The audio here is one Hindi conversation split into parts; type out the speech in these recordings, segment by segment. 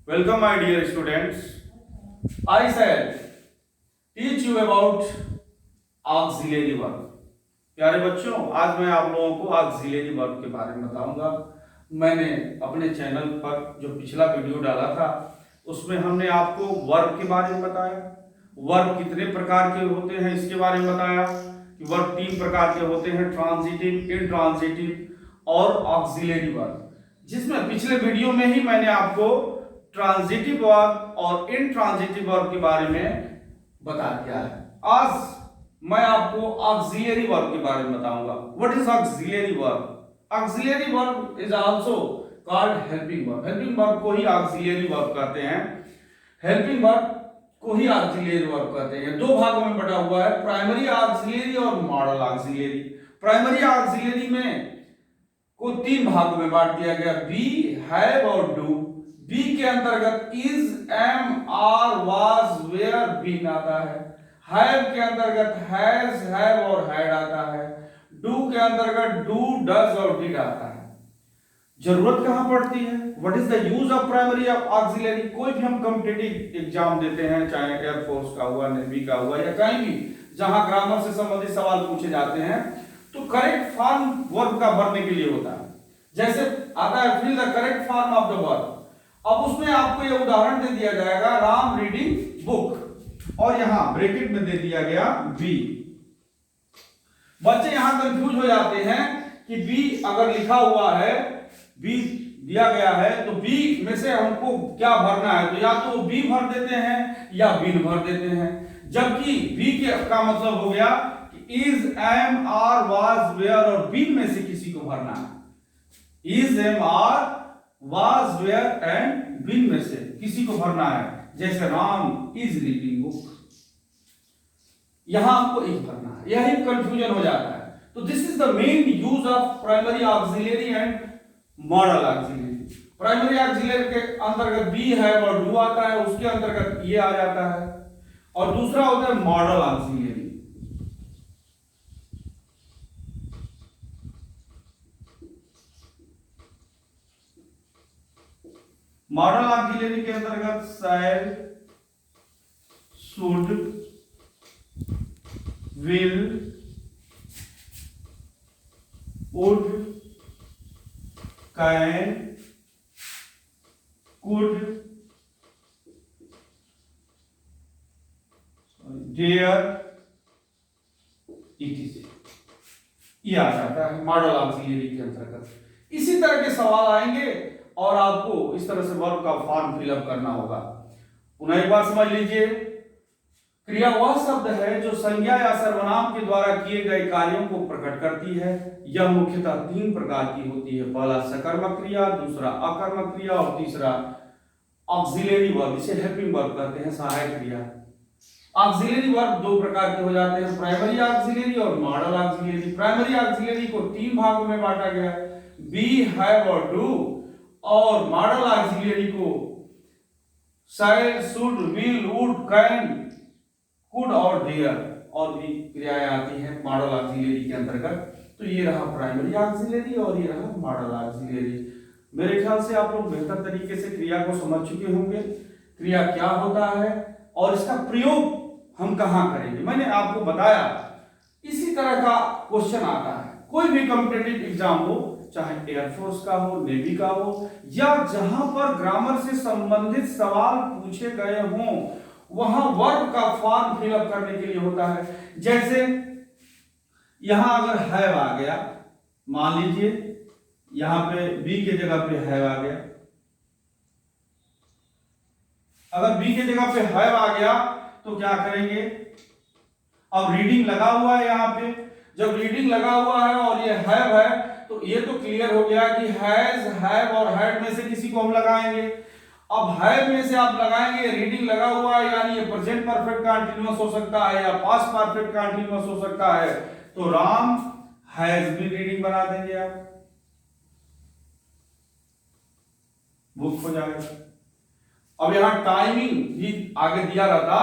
Welcome, my dear students. I shall teach you about auxiliary verb. प्यारे बच्चों, आज मैं आप लोगों को ऑक्सिलरी वर्ब के बारे में बताऊंगा। मैंने अपने चैनल पर जो पिछला वीडियो डाला था उसमें हमने आपको वर्ब के बारे में बताया, वर्ब कितने प्रकार के होते हैं इसके बारे में बताया कि वर्ब 3 प्रकार के होते हैं, ट्रांजिटिव, इंट्रांजिटिव और ऑक्सिलरी वर्ब। जिसमें पिछले वीडियो में ही मैंने आपको ट्रांजिटिव वर्ब और इंट्रांजिटिव वर्ब के बारे में बता दिया है। आज मैं आपको ऑक्सिलरी वर्ब के बारे में बताऊंगा। What is auxiliary verb? Auxiliary verb is also called helping verb. Helping verb को ही ऑक्सिलरी वर्ब कहते हैं। हेल्पिंग वर्ब को ही ऑक्सिलरी वर्ब कहते हैं। दो भागों में बटा हुआ है, प्राइमरी ऑक्सिलरी और मॉडल ऑक्सिलरी। प्राइमरी ऑक्सिलरी में को 3 भागों में बांट दिया गया, बी, हैव और डू। बी के अंतर्गत is, am, are, was, were, been आता है। हैव के अंतर्गत हैज, हैव और हैड आता है। डू के अंतर्गत डू, डज और डिड आता है। जरूरत कहां पड़ती है? What is the use of primary auxiliary? कोई भी हम कॉम्पिटिटिव एग्जाम देते हैं, चाहे एयरफोर्स का हुआ, नेवी का हुआ या कहीं भी जहां ग्रामर से संबंधित सवाल पूछे जाते हैं तो करेक्ट फॉर्म वर्ब का भरने के लिए होता है। जैसे आता है fill the correct form of the verb. अब उसमें आपको ये उदाहरण दे दिया जाएगा, राम रीडिंग बुक, और यहां ब्रैकेट में दे दिया गया बी। बच्चे यहां कंफ्यूज हो जाते हैं कि बी अगर लिखा हुआ है, बी दिया गया है, तो बी में से हमको क्या भरना है? तो या तो बी भर देते हैं या बीन भर देते हैं। जबकि बी के का मतलब हो गया कि is, am, are, was, were और बीन में से किसी को भरना है। Is, am, are, was, were and been में से किसी को भरना है। जैसे राम इज रीडिंग बुक, यहां आपको इज भरना है। यही कंफ्यूजन हो जाता है। तो this is the main use of primary auxiliary and model auxiliary. Primary auxiliary के अंतर्गत बी है और डू आता है, उसके अंतर्गत ये आ जाता है। और दूसरा होता है मॉडल ऑक्सिलरी। मॉडल ऑक्सिलरी के अंतर्गत shall, should, will, would, can, could, dare, etc. ये आ जाता है मॉडल ऑक्सिलरी के अंतर्गत। इसी तरह के सवाल आएंगे और आपको इस तरह से वर्ब का फॉर्म फिलअप करना होगा। पुनः एक बार समझ लीजिए, क्रिया वह शब्द है जो संज्ञा या सर्वनाम के द्वारा किए गए कार्यों को प्रकट करती है। यह मुख्यतः 3 प्रकार की होती है। पहला सकर्मक क्रिया, दूसरा अकर्मक क्रिया और तीसरा ऑक्सिलरी वर्ब, जिसे हेल्पिंग वर्ब कहते हैं, सहायक क्रिया। ऑक्सिलरी वर्ब 2 प्रकार के हो जाते हैं, प्राइमरी ऑक्सिलरी और मॉडल ऑक्सिलरी। प्राइमरी ऑक्सिलरी को 3 भागों में बांटा गया है, बी, हैव और डू। और मॉडल ऑक्सिलरी को shall, should, will, would, can, could और डेयर और भी क्रियाएं आती हैं मॉडल ऑक्सिलरी के अंतर्गत। तो ये रहा प्राइमरी ऑक्सिलरी और ये रहा मॉडल ऑक्सिलरी। मेरे ख्याल से आप लोग बेहतर तरीके से क्रिया को समझ चुके होंगे, क्रिया क्या होता है और इसका प्रयोग हम कहां करेंगे। मैंने आपको बताया इसी तरह का क्वेश्चन आता है, कोई भी कॉम्पिटिटिव एग्जाम हो, चाहे एयरफोर्स का हो, नेवी का हो, या जहां पर ग्रामर से संबंधित सवाल पूछे गए हों, वहां वर्ब का फॉर्म फिलअप करने के लिए होता है। जैसे यहां अगर हैव आ गया, मान लीजिए यहां पे बी के जगह पे हैव आ गया। अगर बी के जगह पे हैव आ गया तो क्या करेंगे? अब रीडिंग लगा हुआ है यहां पे, जब रीडिंग लगा हुआ है और ये हैव है तो ये तो क्लियर हो गया कि हैज, हैव और हैड में से किसी को हम लगाएंगे। अब हैव में से आप लगाएंगे, रीडिंग लगा हुआ है, यानी ये प्रेजेंट परफेक्ट कंटीन्यूअस हो सकता है या पास्ट परफेक्ट कंटीन्यूअस हो सकता है। तो राम हैज बीन रीडिंग बना देंगे आप, बुक हो जाएगा। अब यहां टाइमिंग भी आगे दिया रहता,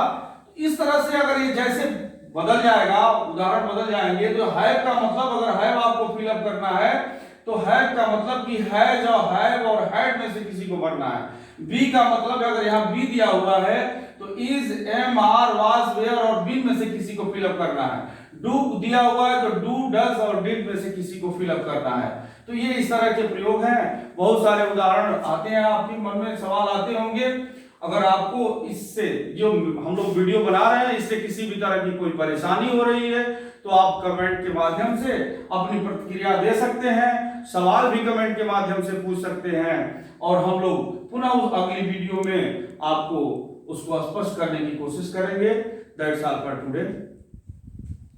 इस तरह से अगर ये जैसे बदल जाएगा, उदाहरण बदल जाएंगे, तो हैव का मतलब अगर हैव आपको फिलअप करना है तो हैव का मतलब कि हैज और हैव और हैड में से किसी को भरना है। बी का मतलब अगर यहाँ बी दिया हुआ है तो is, am, are, was, were और बीन में से किसी को फिलअप करना है। डू दिया हुआ है तो डू, डज और डिड में से किसी को फिलअप करना है। तो ये इस तरह के प्रयोग हैं। बहुत सारे उदाहरण आते हैं, आपके मन में सवाल आते होंगे। अगर आपको इससे जो हम लोग वीडियो बना रहे हैं इससे किसी भी तरह की कोई परेशानी हो रही है तो आप कमेंट के माध्यम से अपनी प्रतिक्रिया दे सकते हैं, सवाल भी कमेंट के माध्यम से पूछ सकते हैं और हम लोग पुनः उस अगली वीडियो में आपको उसको स्पष्ट करने की कोशिश करेंगे। That's all for today.